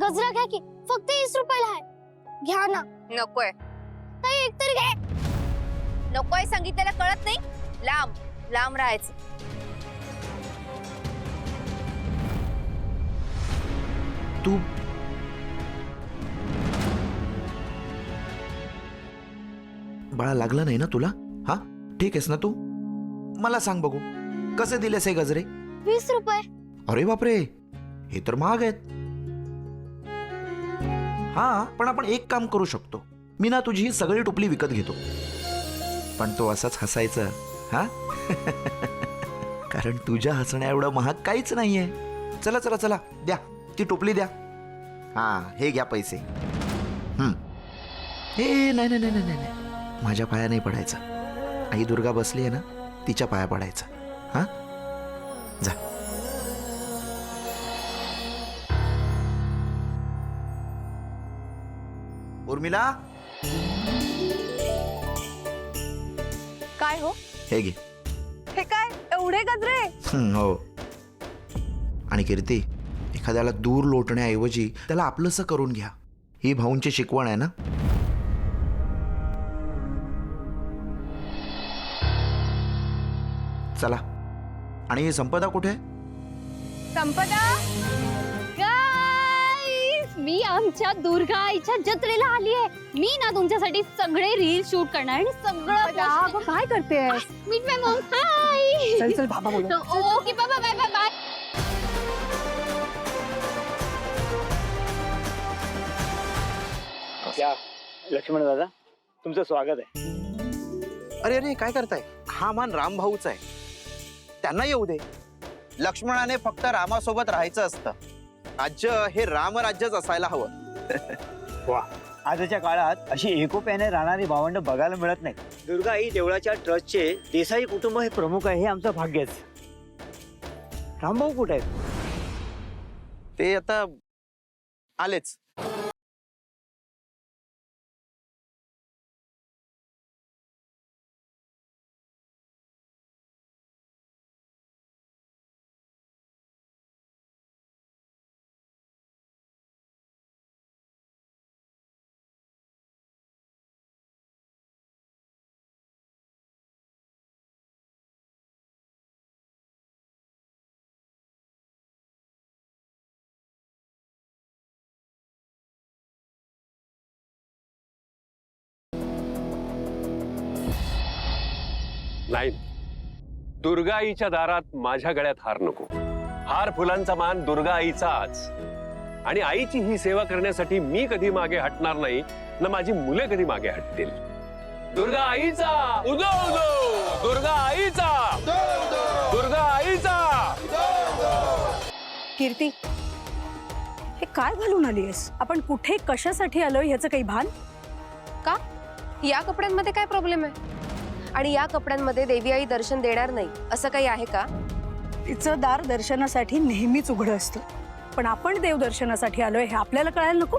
गजरा घ्या की, फक्त 20 रुपयाला आहे. घ्या ना. नकोय. ताई एक तरी घे. नकोय सांगितलेलं कळत नाही. लांब लांब राहायचं. तू बाळा लागलं नाही ना तुला? हा ठीक आहेस ना तू? मला सांग बघू कसे दिलेस हे गजरे? 20 रुपये. अरे बापरे, हे तर महाग आहेत. हा पण आपण एक काम करू शकतो. मी ना तुझी ही सगळी टोपली विकत घेतो, पण तो असाच हसायचा हा. कारण तुझ्या हसण्या एवढं महाग काहीच नाहीये. चला चला चला द्या ती टोपली द्या. हा हे घ्या पैसे. हे नाही नाही नाही नाही नाही, माझ्या पाया नाही पडायचं. आई दुर्गा बसली आहे ना, तिच्या पाया पडायचं. हा जा. उर्मिला काय हो? हे घे. हे काय एवढे गजरे? हो. आणि कीर्ती, एखाद्याला दूर लोटण्याऐवजी त्याला आपलंसं करून घ्या. ही भाऊंची शिकवण आहे ना. चला. आणि संपदा कुठे? संपदा, गाईस, मी आमच्या दुर्गा आईच्या जत्रेला आली आहे. मी ना तुमच्यासाठी सगळे रील शूट करणार आणि सगळं. काय करतेस? मीट माय मॉम. हाय. चल चल बाबा बोलू. ओके बाबा, बाय बाय बाय. या लक्ष्मण दादा, तुमचं स्वागत आहे. अरे अरे काय करताय? हा मान राम भाऊचा आहे, त्यांना येऊ दे. लक्ष्मणाने फक्त रामासोबत राहायचं असतं. राज्य हे रामराज्यच असायला हवं. वा, आजच्या काळात अशी एकोप्याने राहणारी भावंड बघायला मिळत नाही. दुर्गा आई देवळाच्या ट्रस्टचे देसाई कुटुंब हे प्रमुख आहे, हे आमचं भाग्यच. रामभाऊ कुठे आहेत? ते आता आलेच. नाही, दुर्गा आईच्या दारात माझ्या गळ्यात हार नको. हार फुलांचा मान दुर्गा आईचाच. आणि आईची ही सेवा करण्यासाठी मी कधी मागे हटणार नाही, ना माझी मुले कधी मागे हटतील. दुर्गा आईचा उदो उदो, दुर्गा आईचा, दुर्गा आईचा. कीर्ती, हे काय घालून आलीयस? आपण कुठे कशासाठी आलोय ह्याचं काही भान? का या कपड्यांमध्ये काय प्रॉब्लेम आहे? आणि या कपड्यांमध्ये देवी आई दर्शन देणार नाही असं काही आहे का? तिचं दार दर्शनासाठी नेहमीच उघडं असतं, पण आपण देव दर्शनासाठी आलोय हे आपल्याला कळायला नको?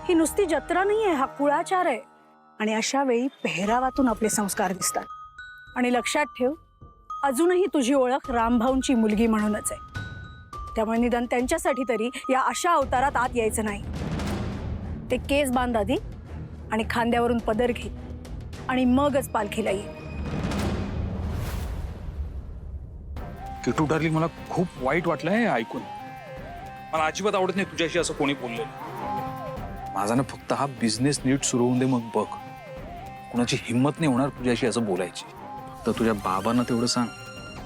ही नुसती जत्रा नाहीये, हा कुळाचार आहे. आणि अशा वेळी पेहरावातून आपले संस्कार दिसतात. आणि लक्षात ठेव, अजूनही तुझी ओळख रामभाऊंची मुलगी म्हणूनच आहे. त्यामुळे निदान त्यांच्यासाठी तरी या अशा अवतारात आत यायचं नाही. ते केस बांध आधी आणि खांद्यावरून पदर घे आणि मगच पालखीला ये. किटू डार्लिंग, मला खूप वाईट वाटलं हे ऐकून. मला अजिबात आवडत नाही तुझ्याशी असं कोणी बोललेलं. माझा ना फक्त हा बिझनेस नीट सुरू होऊन दे, मग बघ. कुणाची हिंमत नाही होणार तुझ्याशी असं बोलायची. तर तुझ्या बाबांना तेवढं सांग,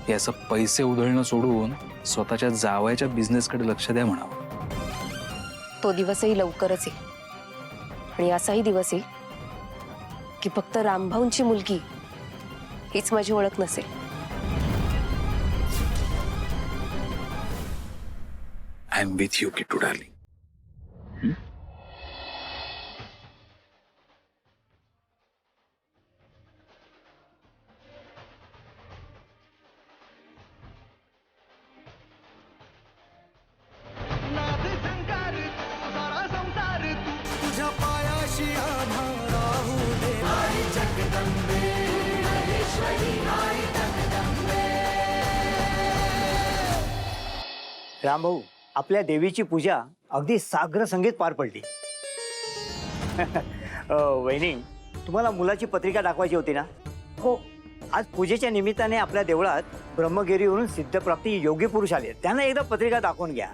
हे असं पैसे उधळणं सोडून स्वतःच्या जावयाच्या बिझनेसकडे लक्ष द्या म्हणावं. तो दिवसही लवकरच येईल. आणि असाही दिवस येईल की फक्त रामभाऊंची मुलगी हीच माझी ओळख नसेल. I am with you Kittu darling. Rambhau, आपल्या देवीची पूजा अगदी साग्र संगीत पार पडली. वहिनी, तुम्हाला मुलाची पत्रिका दाखवायची होती ना? हो. आज पूजेच्या निमित्ताने आपल्या देवळात ब्रह्मगिरीवरून सिद्धप्राप्ती योगी पुरुष आले. त्यांना एकदा पत्रिका दाखवून घ्या.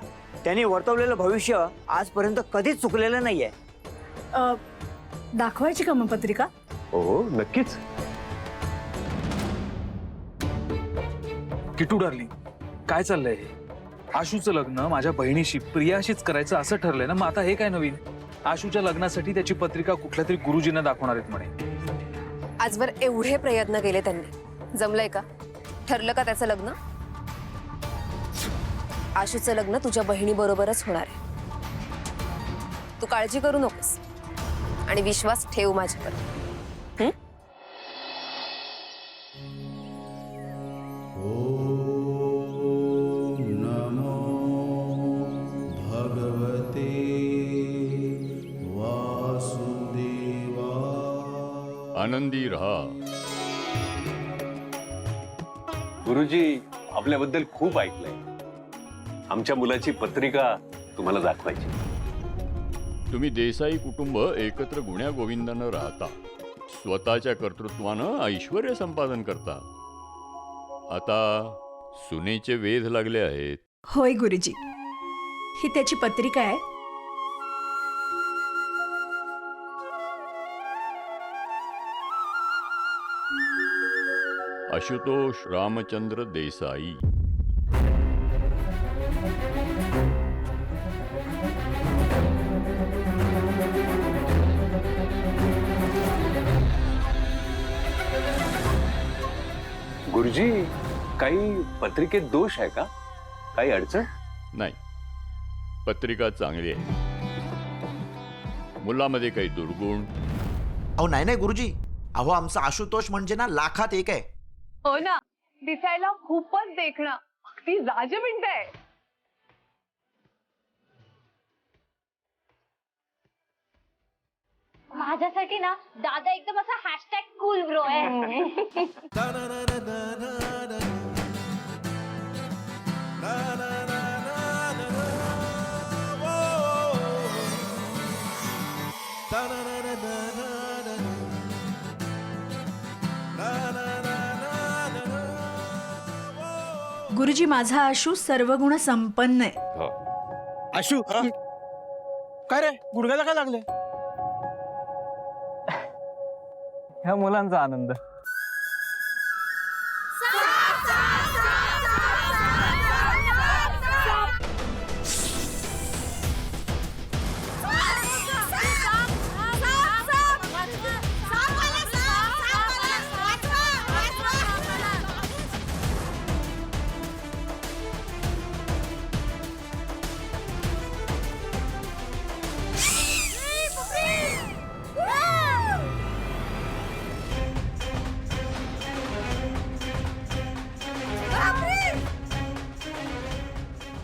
त्यांनी वर्तवलेलं भविष्य आजपर्यंत कधीच चुकलेलं नाहीये. दाखवायची का मग पत्रिका? हो नक्कीच. किट्टू डार्लिंग, काय चाललंय हे? आशूचं लग्न माझ्या बहिणीशी प्रियाशीच करायचं असं ठरलंय ना, मग आता हे काय नवीन? आशूच्या लग्नासाठी त्याची पत्रिका कुठल्या तरी गुरुजींना दाखवणार आहेत म्हणे. आजवर एवढे प्रयत्न केले त्यांनी, जमलंय का? ठरलं का त्याचं लग्न? आशूचं लग्न तुझ्या बहिणी बरोबरच होणार आहे. तू काळजी करू नकोस आणि विश्वास ठेव माझ्यावर. आनंदी रहा. गुरुजी, आपल्याबद्दल खूप ऐकलंय. आमच्या मुलाची पत्रिका तुम्हाला दाखवायची. तुम्ही देसाई कुटुंब एकत्र गुण्या गोविंदानं राहता, स्वतःच्या कर्तृत्वानं ऐश्वर्य संपादन करता. आता सुनेचे वेध लागले आहेत. होय गुरुजी, ही त्याची पत्रिका आहे. आशुतोष रामचंद्र देसाई. गुरुजी, काही पत्रिकेत दोष आहे का? काही अडचण? नाही, पत्रिका चांगली आहे. मुलामध्ये काही दुर्गुण? अहो नाही नाही गुरुजी, अहो आमचा आशुतोष म्हणजे ना लाखात एक आहे. हो ना, दिसायला खूपच देखणं, अगदी राजबिंड आहे. माझ्यासाठी ना दादा एकदम असा हॅशटॅग कूल ब्रो आहे. गुरुजी, माझा आशू सर्वगुण संपन्न आहे. आशू, काय रे, गुडघ्याला काय लागले? ह्या मुलांचा आनंद.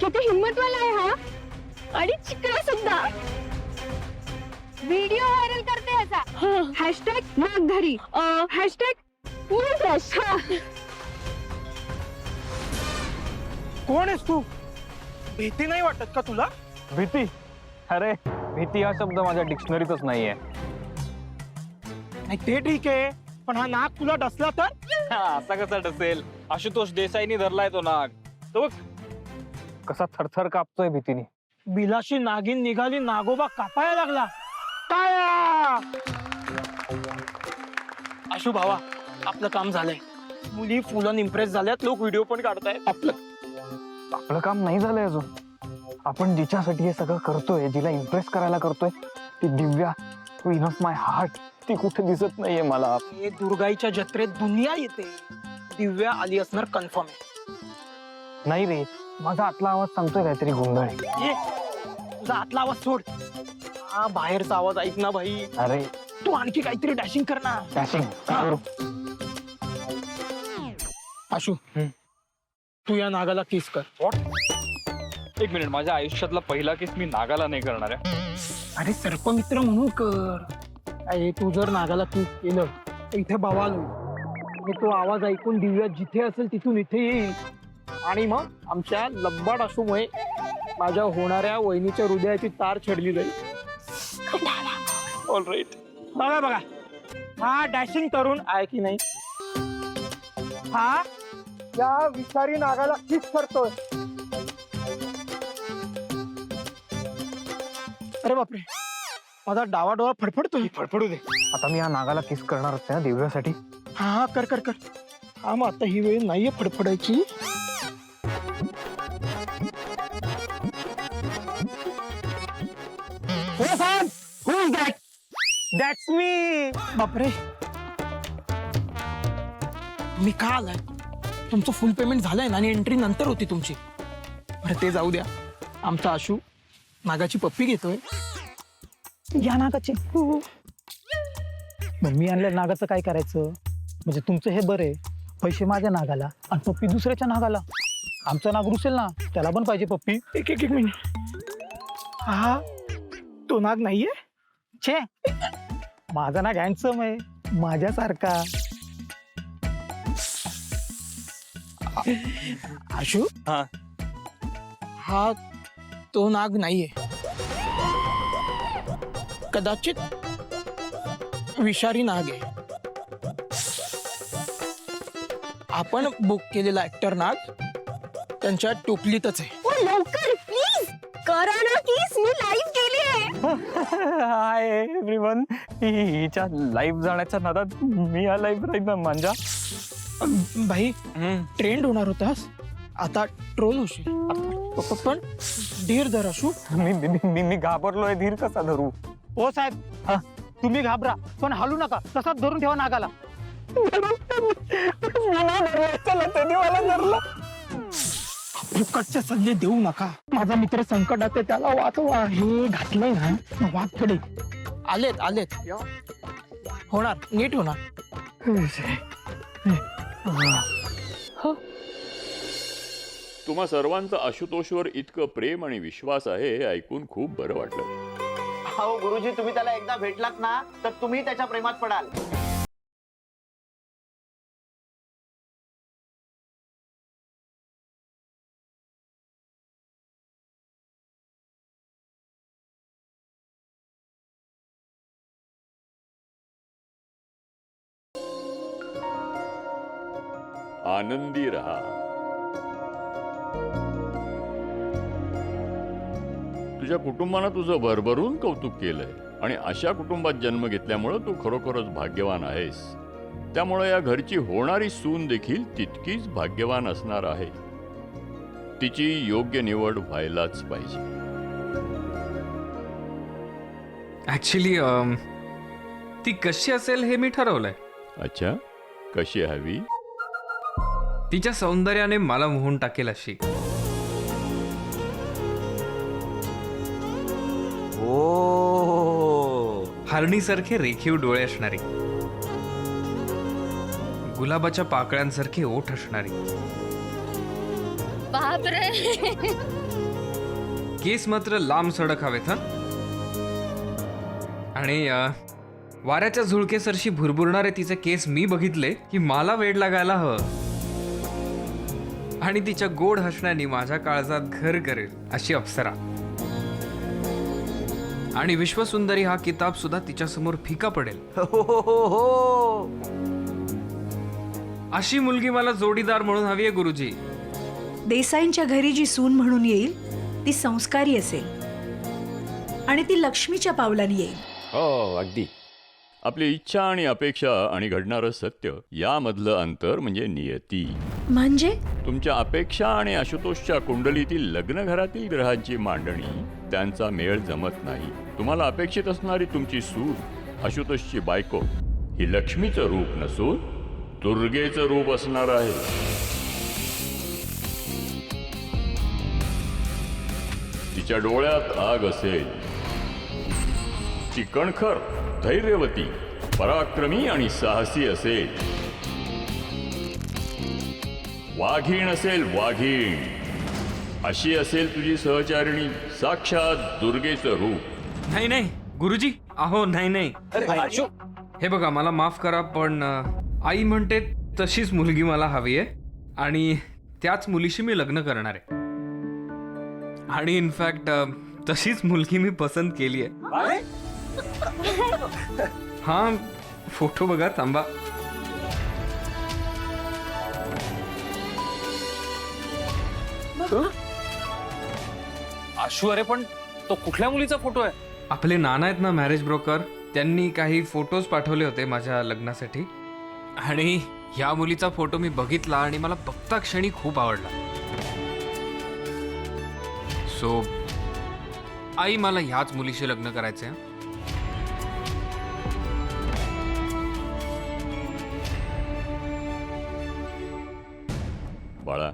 किती हिम्मतवाला आहे हा, आणि चिकला सुद्धा. व्हिडिओ व्हायरल करते याचा. Hashtag Nagdhari, hashtag fresh. कोण आहेस तू? भीती नाही वाटत का तुला? भीती? अरे, भीती हा शब्द माझ्या डिक्शनरीतच नाहीये. नाही ते ठीक आहे, पण हा नाग तुला डसला तर? असा कसा डसेल? आशुतोष देसाईनी धरलाय तो नाग. तो कसा थरथर कापतोय भीतीने. बिलाशी नागिन निघाली, नागोबा कापायला लागला. टाळ्या! आशू भावा, आपलं काम झालंय. मुली फुलं इम्प्रेस झाल्यात, लोक व्हिडिओ पण काढतायत. आपलं काम नाही झालंय अजून. आपण जिच्यासाठी हे सगळं करतोय, जिला इम्प्रेस करायला करतोय, ती दिव्या, क्वीन ऑफ माय हार्ट, ती कुठे दिसत नाहीये मला. हे दुर्गाईच्या जत्रेत दुनिया येते. दिव्या आली असणार कन्फर्म आहे. नाही रे, माझा आतला आवाज सांगतोय काहीतरी गोंधळ. तुझा आतला आवाज सोड, हा बाहेरचा आवाज ऐक ना भाई. अरे तू आणखी काहीतरी डॅशिंग कर ना. डॅशिंग करू. आशू, तू या नागाला किस कर. एक मिनिट, माझ्या आयुष्यातला पहिला केस मी नागाला नाही करणार आहे. अरे सर्पमित्र म्हणून कर. अरे तू जर नागाला किस केलं तर इथे बवाल होईल. तो आवाज ऐकून दिव्या जिथे असेल तिथून इथे येईल आणि मग आमच्या लंबाड आशूमुळे माझ्या होणाऱ्या वहिनीच्या हृदयाची तार छेडली जाईल. ऑलराईट. बघा बघा, हा डॅशिंग तरुण आहे की नाही, हा या विषारी नागाला किस करतोय. अरे बापरे, माझा डावा डोळा फडफडतोय. फडफडू दे. आता मी या नागाला किस करणार होते ना दिव्यासाठी. हा कर कर कर. हा मग आता ही वेळ नाहीये फडफडायची. दॅट्स मी. बापरे, मी का आलाय? तुमचं फुल पेमेंट झालंय ना आणि एंट्री नंतर होती तुमची. बरं ते जाऊ द्या. आमचा आशू नागाची पप्पी घेतोय. या नागाची मी आणल्या नागाचं काय करायचं? म्हणजे तुमचं हे बरं आहे, पैसे माझ्या नागाला आणि पप्पी दुसऱ्याच्या नागाला. आमचा नाग रुसेल ना, त्याला पण पाहिजे पप्पी. एक एक एक मिनिट, हा तो नाग नाहीये. छे, माझा नाग हँडसम आहे, माझ्यासारखा. आशू, हा तो नाग नाहीये, कदाचित विषारी नाग आहे. आपण बुक केलेला ऍक्टर नाग त्यांच्या टोपलीतच आहे. लवकर प्लीज करा ना किस, मी लाईव्ह केली आहे. हाय एव्हरीवन, हिच्या लाईव्ह जाण्याच्या नादात मी या लाईव्ह राहील ना मांजा. भाई, ट्रेंड होणार होतास, आता ट्रोल होशील. पण धीर धर आशू. मी घाबरलोय, धीर कसा धरू? हो साहेब, तुम्ही घाबरा पण हलू नका, तसाच धरून ठेवा नागाला. फुकटचे सल्ले देऊ नका. माझा मित्र संकटात आहे, त्याला वाचवा. हे घातलंय ना वाचकडे. आलेत आलेत, होणार, नीट होणार. तुम्हा सर्वांचं आशुतोषवर इतकं प्रेम आणि विश्वास आहे हे ऐकून खूप बरं वाटलं. हो गुरुजी, तुम्ही त्याला एकदा भेटलात ना तर तुम्ही त्याच्या प्रेमात पडाल. आनंदी रहा. तुझ्या कुटुंबानं तुझं भरभरून कौतुक केलंय आणि अशा कुटुंबात जन्म घेतल्यामुळं तू खरोखरच भाग्यवान आहेस. त्यामुळे या घरची होणारी सून देखील तितकीच भाग्यवान असणार आहे. तिची योग्य निवड व्हायलाच पाहिजे. ऍक्च्युली ती कशी असेल हे मी ठरवलंय. अच्छा, कशी हवी? तिच्या सौंदर्याने मला मोहून टाकेल अशी. हरणीसारखे रेखीव डोळे असणारी, गुलाबाच्या पाकळ्यांसारखे ओठ असणारी, बापरे, केस मात्र लांब सडक हवेत. आणि वाऱ्याच्या झुळकेसरशी भुरभुरणारे तिचे केस मी बघितले की मला वेड लागायला हवं. आणि तिच्या गोड हसण्याने माझ्या काळजात घर करेल अशी अप्सरा. आणि विश्वसुंदरी हा किताब सुद्धा तिच्या समोर फिका पडेल. अशी मुलगी मला जोडीदार म्हणून हवी आहे गुरुजी. देसाईंच्या घरी जी सून म्हणून येईल ती संस्कारी असेल आणि ती लक्ष्मीच्या पावलाने येईल. हो, अगदी. आपली इच्छा आणि अपेक्षा आणि घडणारं सत्य यामधलं अंतर म्हणजे नियती. म्हणजे तुमच्या अपेक्षा आणि आशुतोषच्या कुंडलीतील लग्न घरातील ग्रहांची मांडणी त्यांचा मेळ जमत नाही. तुम्हाला अपेक्षित असणारी तुमची सून, आशुतोषची बायको, ही लक्ष्मीचं रूप नसून दुर्गेचं रूप असणार आहे. तिच्या डोळ्यात आग असेल. ती कणखर, धैर्यवती, पराक्रमी आणि साहसी असेल. वाघीण असेल, वाघीण. अशी असेल तुझी सहचारिणी, साक्षात दुर्गेचं रूप. नाही नाही गुरुजी, अहो नाही नाही. हे बघा, मला माफ करा, पण आई म्हणते तशीच मुलगी मला हवी आहे आणि त्याच मुलीशी मी लग्न करणार आहे. आणि इनफॅक्ट तशीच मुलगी मी पसंत केली आहे. हा, फोटो बघा, थांबा. आशू, अरे पण तो कुठल्या मुलीचा फोटो आहे? आपले नाना आहेत ना, मॅरेज ब्रोकर, त्यांनी काही फोटोज पाठवले होते माझ्या लग्नासाठी आणि या मुलीचा फोटो मी बघितला आणि मला बघता क्षणी खूप आवडला. सो आई, मला ह्याच मुलीशी लग्न करायचंय. बाळा,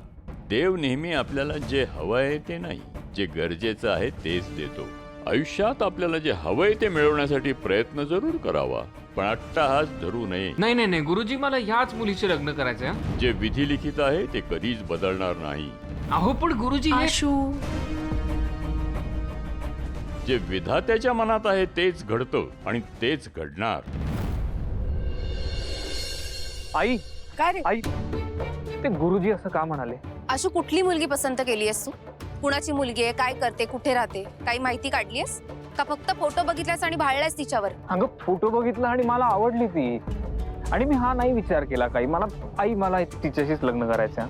देव नेहमी आपल्याला जे हवं आहे ते नाही, जे गरजेचं आहे तेच देतो. आयुष्यात आपल्याला जे हवंय ते मिळवण्यासाठी प्रयत्न जरूर करावा, पण अट्टाहास धरू नये. नाही नाही नाही गुरुजी, मला ह्याच मुलीशी लग्न करायचंय. जे विधी लिखित आहे ते कधीच बदलणार नाही. अहो पण गुरुजी, आशू, जे विधात्याच्या मनात आहे तेच घडतं आणि तेच घडणार. आई, काय रे? आई, ते गुरुजी असं का म्हणाले? आशू, कुठली मुलगी पसंत केली आहेस तू? कुणाची मुलगी आहे, काय करते, कुठे राहते, काही माहिती काढलीस का फक्त फोटो बघितलास आणि भाळलास तिच्यावर? अगं, फोटो बघितला आणि मला आवडली ती, आणि मी हा नाही विचार केला काही. मला तिच्याशीच लग्न करायचं.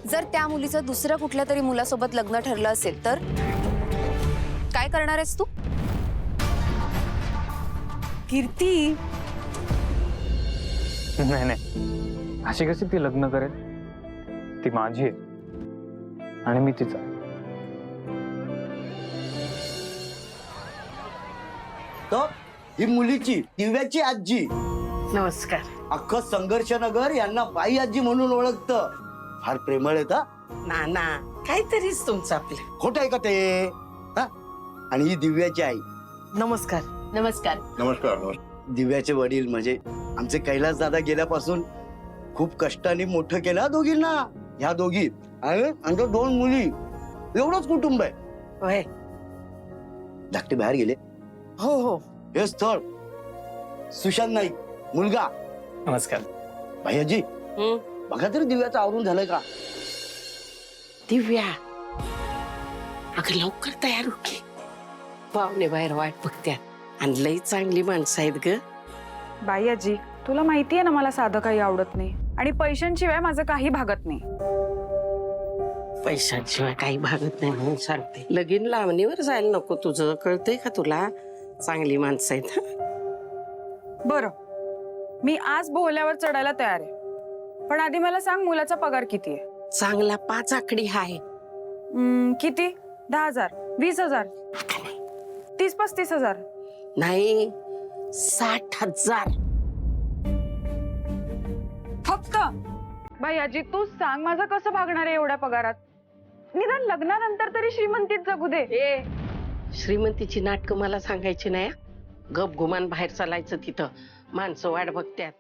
जर त्या मुलीचं दुसऱ्या कुठल्या तरी मुलासोबत लग्न ठरलं असेल तर काय करणार आहेस तू? कीर्ती, नाही नाही, अशी कशी ती लग्न करेल? ती माझी आहे आणि मी तिचा. ही मुलीची, दिव्याची आजी. नमस्कार. अख्खं संघर्ष नगर यांना बाई आजी म्हणून ओळखतं. फार प्रेमळ आहेत हा. नाना, काहीतरीच तुमचं आपलं. खोट आहे का ते? हा? आणि ही दिव्याची आई. नमस्कार. नमस्कार. नमस्कार. दिव्याचे वडील म्हणजे आमचे कैलास दादा गेल्यापासून खूप कष्टाने मोठं केलं दोघींना. ह्या दोघी आणि आमच्या 2 मुली, एवढंच कुटुंब आहे. होय. धाकटे बाहेर गेले. हो हो. हे स्थळ सुशांत नाईक, मुलगा. नमस्कार. भैयाजी, बघा तरी दिव्याचं आवरून झालंय का? दिव्या, अगं लवकर तयार हो की. पाहुणे बाहेर वाट बघत्यात आणि लई चांगली माणसं आहेत ग. बाई आजी, तुला माहितीये ना मला साधं काही आवडत नाही आणि पैशांशिवाय माझं काही भागत नाही. पैशांशिवाय काही भागत नाही म्हणून सांगते. लगीन लावणीवर जायला नको तुझं, कळतंय का तुला? चांगली माणसं आहेत. बरं, मी आज बोहल्यावर चढायला तयार आहे, पण आधी मला सांग मुलाचा पगार किती आहे? चांगला 5 आकडी आहे. किती? 10,000, 20,000, 30-35,000? नाही, 60,000 फक्त. बाई आजी, तू सांग माझं कसं भागणार आहे एवढ्या पगारात? निदान लग्नानंतर तरी श्रीमंतीत जगू दे. श्रीमंतीची नाटकं मला सांगायची नाही. गप गुमान बाहेर चालायचं, तिथं माणसं वाट बघत्यात.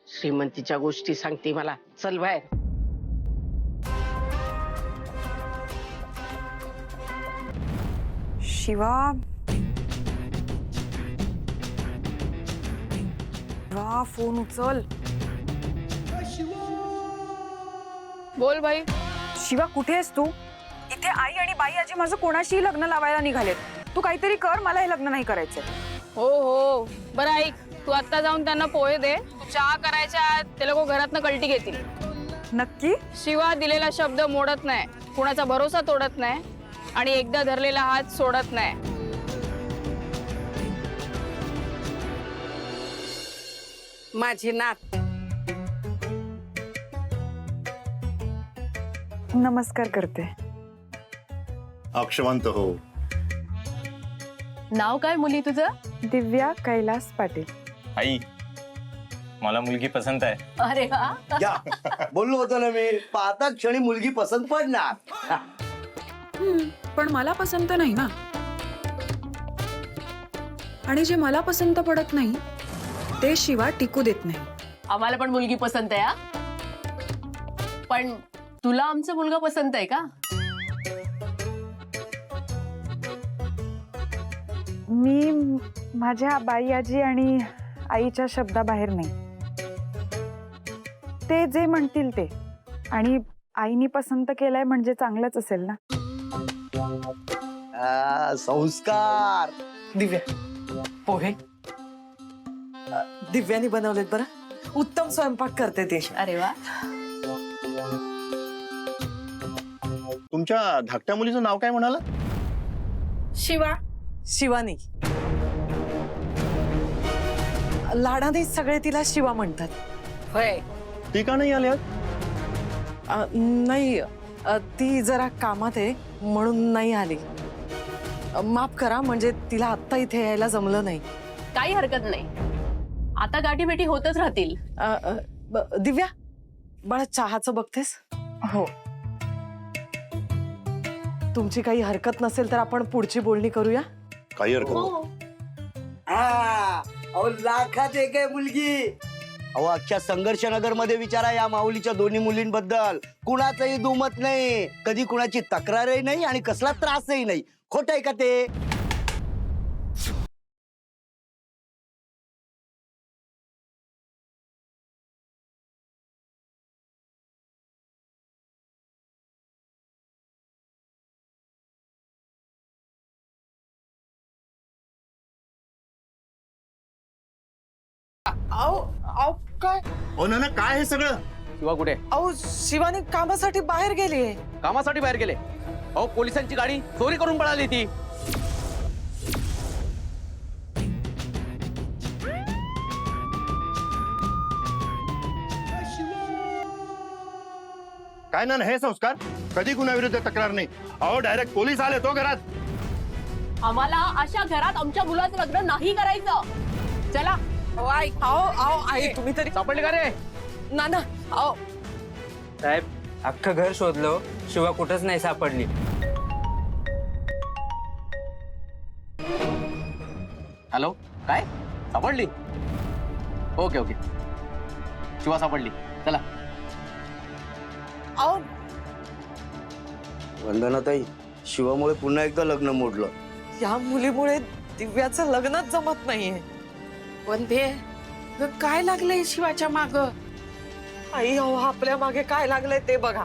श्रीमंतीच्या गोष्टी सांगते मला. चल बाहेर. शिवा, फोन उचल. बोल बाई. शिवा, कुठे आहेस तू? इथे आई आणि बाई आजी माझं कोणाशीही लग्न लावायला निघालेत. तू काहीतरी कर, मला हे लग्न नाही करायचं. हो हो, बरं ऐक, तू आता जाऊन त्यांना पोहे दे. तू चहा करायच्या आत ते लोक घरातनं कल्टी घेतील. नक्की? शिवा दिलेला शब्द मोडत नाही, कुणाचा भरोसा तोडत नाही आणि एकदा धरलेला हात सोडत नाही. माझी नात. नमस्कार करते. अक्षमंत हो. नाव काय मुली तुझं? दिव्या कैलास पाटील. आई, मला मुलगी पसंत आहे. अरे वा. या, बोललो होतो ना मी, पाहता क्षणी मुलगी पसंत पडणार. पण मला पसंत नाही ना. आणि जे मला पसंत पडत नाही ते शिवा टिकू देत नाही. आम्हाला पण मुलगी पसंत आहे. पण तुला आमचा मुलगा पसंत आहे का? मी माझ्या बाई आजी आणि आईच्या शब्दाबाहेर नाही. ते जे म्हणतील ते. आणि आईनी पसंत केलंय म्हणजे चांगलंच असेल ना. संस्कार. दिव्या पोहे दिव्यानी बनवलेत बरं. उत्तम स्वयंपाक करते ती. अरे वा. तुमच्या धाकट्या मुलीचं नाव काय म्हणाला? शिवा. शिवानी. लाडाने सगळे तिला शिवा म्हणतात. होय. ती का नाही आली आज? नाही ती जरा कामात आहे म्हणून नाही आली. माफ करा, म्हणजे तिला आत्ता इथे यायला जमलं नाही. काही हरकत नाही, आता गाठीभेटी होतच राहतील. दिव्या बाळा चहाचं बघतेस? हो. तुमची काही हरकत नसेल तर आपण पुढची बोलणी करूया. काही हरकत अहो लाखात एक आहे मुलगी. अहो अख्ख्या संघर्षनगर मध्ये विचारा या माऊलीच्या दोन्ही मुलींबद्दल. कुणाचंही दुमत नाही, कधी कुणाची तक्रारही नाही आणि कसला त्रासही नाही. खोट आहे का ते? काय? हो ना काय हे सगळं? शिवा कुठे? अहो शिवानी कामासाठी बाहेर गेलीये. कामासाठी बाहेर गेले? अहो पोलिसांची गाडी चोरी करून पळाली ती. काय ना हे संस्कार? कधी कुणाविरुद्ध तक्रार नाही. अहो डायरेक्ट पोलीस आले तो घरात. आम्हाला अशा घरात आमच्या मुलाचं लग्न नाही करायचं. चला. आई तुम्ही तरी सापडले का रे? नाना. साहेब अख्खं घर शोधलो, शिवा कुठंच नाही सापडली. हॅलो, काय सापडली? ओके ओके, शिवा सापडली. चला. वंदनाताई, शिवामुळे पुन्हा एकदा लग्न मोडलं. या मुलीमुळे दिव्याचं लग्नच जमत नाहीये. वंदे काय लागलंय शिवाच्या माग? आई अहो आपल्या मागे काय लागलंय ते बघा.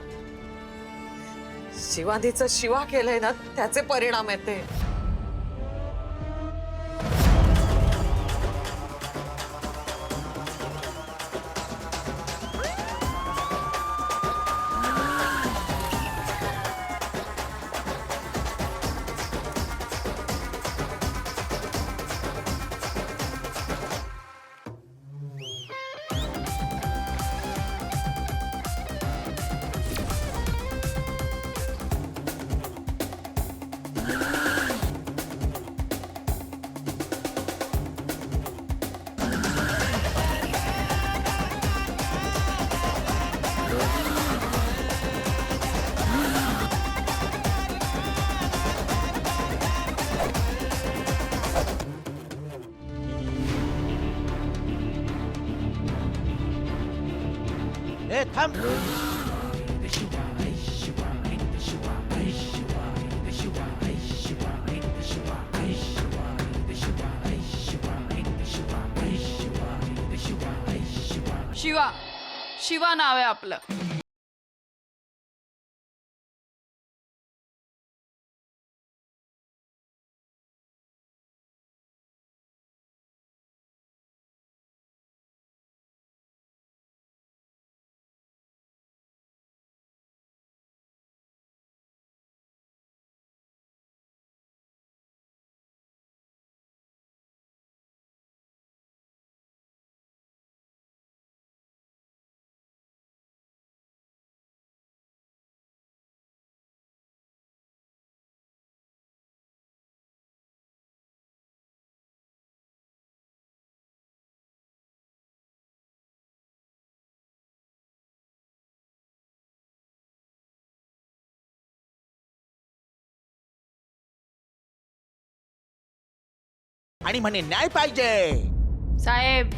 शिवानीचं शिवा केलंय ना त्याचे परिणाम आहेत ते. ए थांब. शिवा नाव आहे आपलं. आणि म्हणे न्याय पाहिजे. साहेब,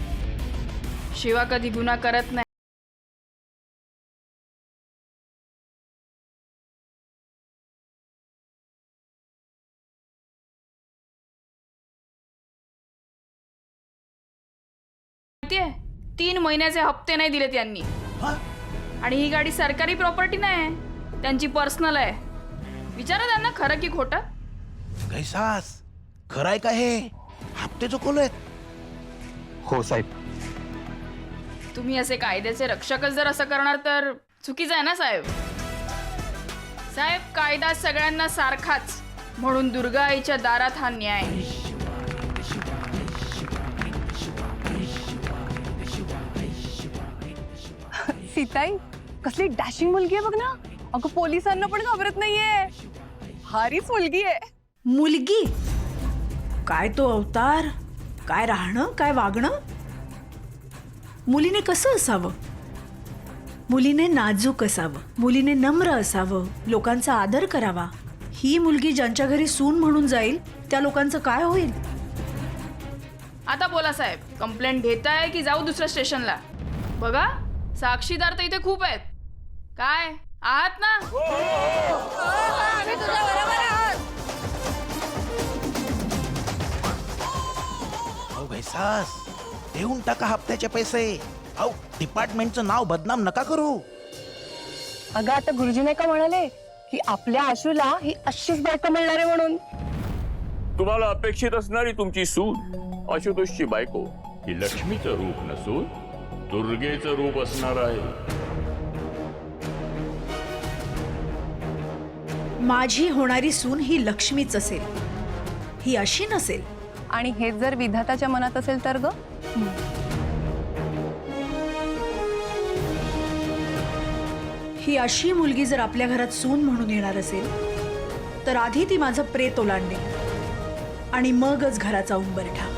शिवा कधी गुन्हा करत नाही. माहितीये, 3 महिन्याचे हप्ते नाही दिले त्यांनी. आणि ही गाडी सरकारी प्रॉपर्टी नाही, त्यांची पर्सनल आहे. विचारा त्यांना खरं की खोटं. कैसास खरंय का हे? हप्ते चुकवलेत? हो साहेब. तुम्ही असे कायद्याचे रक्षकच जर असं करणार तर चुकीचं आहे ना साहेब. साहेब, कायदा सगळ्यांना सारखाच, म्हणून दुर्गा आईच्या दारात हा न्याय. सीताई, कसली डॅशिंग मुलगी आहे बघ ना. अगं पोलिसांना पण घाबरत नाहीये. भारीच मुलगी आहे. मुलगी? काय तो अवतार, काय राहणं, काय वागणं. मुलीने कसं असावं? मुलीने नाजूक असावं, मुलीने नम्र असावं, लोकांचा आदर करावा. ही मुलगी ज्यांच्या घरी सून म्हणून जाईल त्या लोकांचं काय होईल? आता बोला साहेब, कंप्लेंट घेताय की जाऊ दुसऱ्या स्टेशनला? बघा, साक्षीदार तर इथे खूप आहेत. काय आहात ना? अहो कैसास, देऊन टाका हप्त्याचे पैसे. अहो डिपार्टमेंटचं नाव बदनाम नका करू. अगं आता गुरुजी नाही का म्हणाले की आपल्या आशूला ही अशीच बायको मिळणार आहे म्हणून. तुम्हाला अपेक्षित असणारी तुमची सून आशुतोषची बायको ही लक्ष्मीचं रूप नसून दुर्गेचं रूप असणार आहे. माझी होणारी सून ही लक्ष्मीच असेल, ही अशी नसेल. आणि हे जर विधाताच्या मनात असेल तर ग? ही अशी मुलगी जर आपल्या घरात सून म्हणून येणार असेल तर आधी ती माझं प्रेत ओलांडे आणि मगच घराचा उंबरठा.